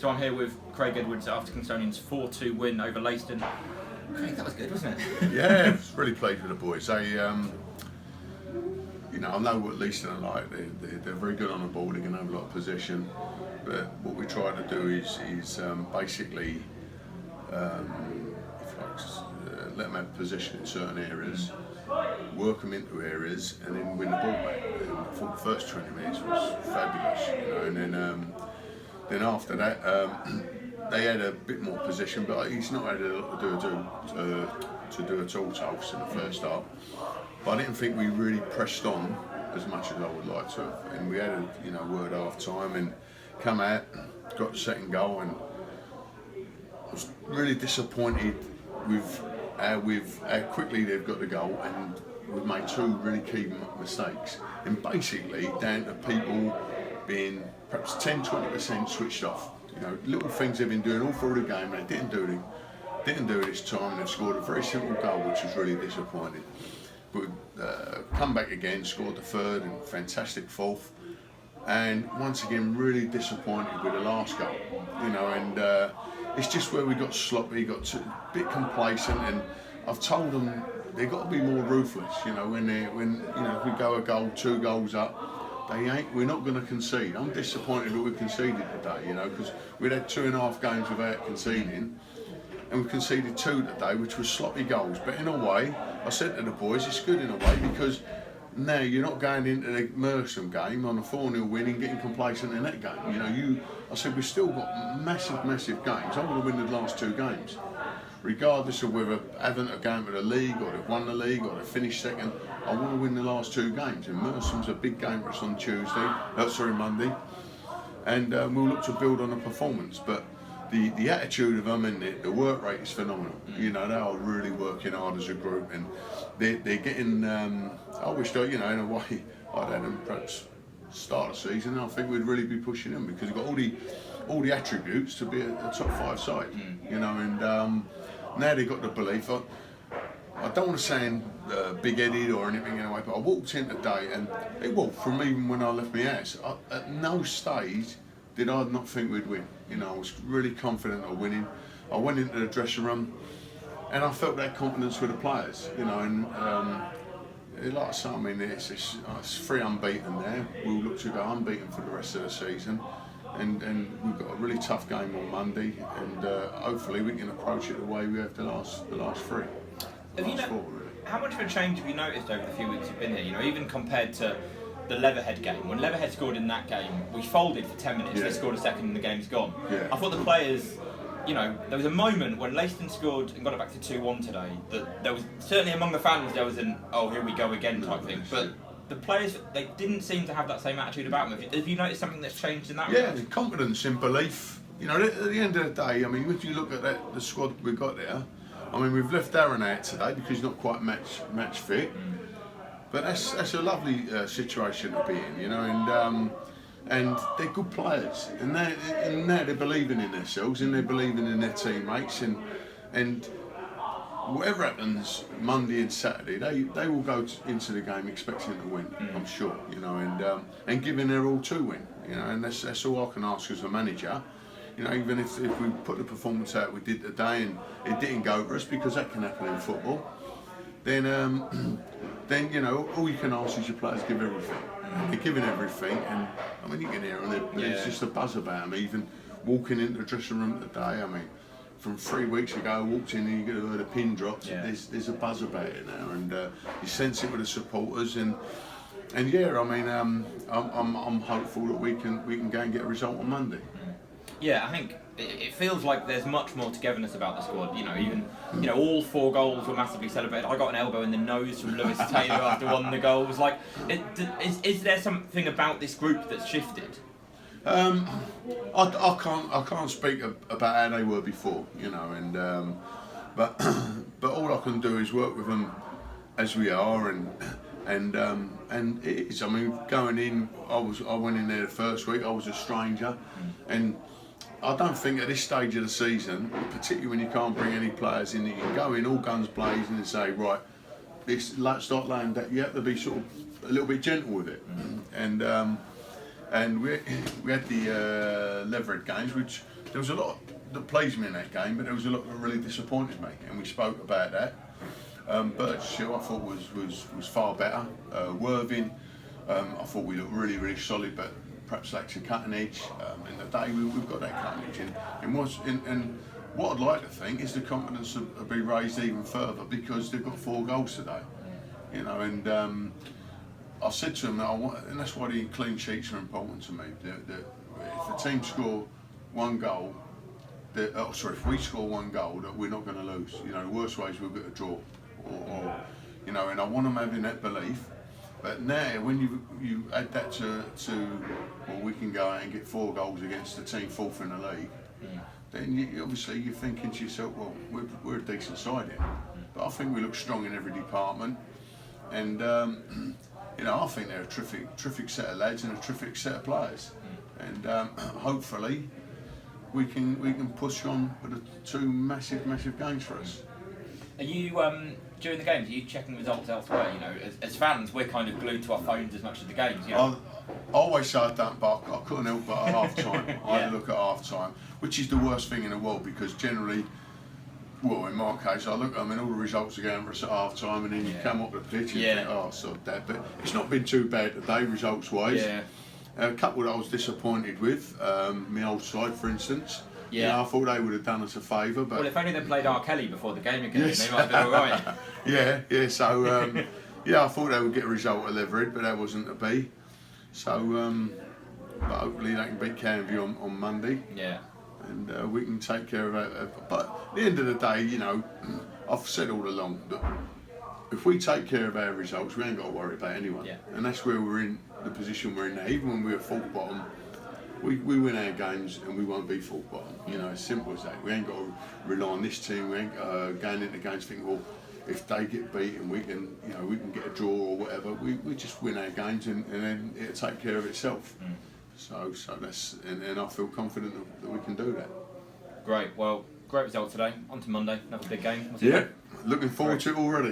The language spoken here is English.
So I'm here with Craig Edwards after Kingstonian's 4-2 win over Leiston. Craig, that was good, wasn't it? Yeah, I was really pleased with the boys. They, you know, I know what Leiston are like. They're very good on the ball. They can have a lot of possession. But what we try to do is basically, let them have possession in certain areas, work them into areas, and then win the ball back. And I thought the first 20 minutes was fabulous, you know. And then after that, they had a bit more possession, but he's not had a lot to do at all to us in the first half. But I didn't think we really pressed on as much as I would like to have. And we had a word half time and come out, got the second goal, and I was really disappointed with how quickly they've got the goal, and we've made two really key mistakes. And basically down to people being perhaps 10-20% switched off. You know, little things they've been doing all through the game, they didn't do it this time, and they've scored a very simple goal, which was really disappointing. But come back again, scored the third and fantastic fourth, and once again really disappointed with the last goal. You know, and it's just where we got sloppy, got a bit complacent, and I've told them they've got to be more ruthless. You know, when if we go a goal, 2 goals up, we're not going to concede. I'm disappointed that we conceded today, you know, because we'd had 2.5 games without conceding, and we conceded 2 today, which was sloppy goals. But in a way, I said to the boys, it's good in a way, because now you're not going into the Merstham game on a 4-0 win and getting complacent in that game. You know, I said we've still got massive games. I want to win the last 2 games, regardless of whether having a game with the league or they've won the league or they've finished second. I want to win the last 2 games. And Merseham's a big game for us on Monday, and we'll look to build on the performance. But the attitude of them and the work rate is phenomenal. You know, they are really working hard as a group, and they're getting. I wish that, you know, in a way, I'd had them perhaps start the season. I think we'd really be pushing them because they've got all the attributes to be a top 5 side. You know, and now they've got the belief. I don't want to sound big-headed or anything in a way, but I walked in today, and from even when I left my house, at no stage did I not think we'd win. You know, I was really confident of winning. I went into the dressing room, and I felt that confidence with the players. You know, and like I say, I mean, it's 3 unbeaten there. We'll look to go unbeaten for the rest of the season, and we've got a really tough game on Monday, and hopefully we can approach it the way we have the last 3. How much of a change have you noticed over the few weeks you've been here? You know, even compared to the Leatherhead game. When Leatherhead scored in that game, we folded for 10 minutes. Yeah. They scored a second and the game's gone. Yeah. I thought the players, you know, there was a moment when Leiston scored and got it back to 2-1 today, that there was, certainly among the fans, there was an, oh, here we go again type thing. But the players, they didn't seem to have that same attitude about them. Have you noticed something that's changed in that regard? Yeah, confidence and belief. You know, at the end of the day, I mean, if you look at the squad we've got there, I mean, we've left Darren out today because he's not quite match fit. But that's a lovely situation to be in, you know, and they're good players, and now they're believing in themselves and they're believing in their teammates, and whatever happens Monday and Saturday, they will go into the game expecting to win. I'm sure, you know, and giving their all to win, you know, and that's all I can ask as a manager. You know, even if we put the performance out we did today and it didn't go for us, because that can happen in football, then you know, all you can ask is your players give everything. And they're giving everything, and I mean, you can hear them. There's just a buzz about them. Even walking into the dressing room today, I mean, from 3 weeks ago, I walked in and you could have heard a pin drop. Yeah. There's a buzz about it now, and you sense it with the supporters, and yeah, I mean, I'm hopeful that we can go and get a result on Monday. Yeah, I think it feels like there's much more togetherness about the squad. You know, even all 4 goals were massively celebrated. I got an elbow in the nose from Lewis Taylor after one of the goals. Like, is there something about this group that's shifted? I can't speak about how they were before. You know, and but all I can do is work with them as we are, and it is. I mean, going in, I went in there the first week. I was a stranger, and I don't think at this stage of the season, particularly when you can't bring any players in, you can go in all guns blazing and say, right, start laying that. You have to be sort of a little bit gentle with it, and we had the Leverett games, which there was a lot that pleased me in that game, but there was a lot that really disappointed me, and we spoke about that. Birch, I thought was far better. Worthing, I thought we looked really solid, but perhaps lacked a cutting edge. In the day, we've got that cutting edge, and what I'd like to think is the confidence will be raised even further because they've got 4 goals today, you know. And I said to them that and that's why the clean sheets are important to me. That if the team score 1 goal, if we score 1 goal, that we're not going to lose. You know, the worst way is we'll get a draw, or you know. And I want them having that belief. But now, when you add that to well, we can go out and get 4 goals against the team 4th in the league. Then obviously you're thinking to yourself, well, we're a decent side here. But I think we look strong in every department, and you know, I think they're a terrific set of lads and a terrific set of players, and hopefully we can push on with 2 massive games for us. Are you during the games? Are you checking results elsewhere? You know, as fans, we're kind of glued to our phones as much as the games. You know? I always say I don't, but I couldn't help but at half time. I look at half time, which is the worst thing in the world because generally, well, in my case, I look. I mean, all the results are going for us at half time, and then you come up the pitch and you think, oh, sod that. But it's not been too bad today, results wise. Yeah. A couple that I was disappointed with, my old side, for instance. Yeah. You know, I thought they would have done us a favour, but well, if only they played R. Kelly before the game again, they might have been all right. yeah. So I thought they would get a result at Leverhead, but that wasn't to be. So, but hopefully they can beat Canvey on Monday. Yeah. And we can take care of it. But at the end of the day, you know, I've said all along that if we take care of our results, we ain't got to worry about anyone. Yeah. And that's where we're in the position we're in now. Even when we're 4th bottom, we win our games and we won't be 4th bottom. You know, as simple as that. We ain't got to rely on this team. We ain't going into games thinking, well, if they get beaten, we can get a draw or whatever. We just win our games and then it'll take care of itself. So that's and I feel confident that we can do that. Great. Well, great result today. On to Monday. Another big game. Yeah, looking forward to it already.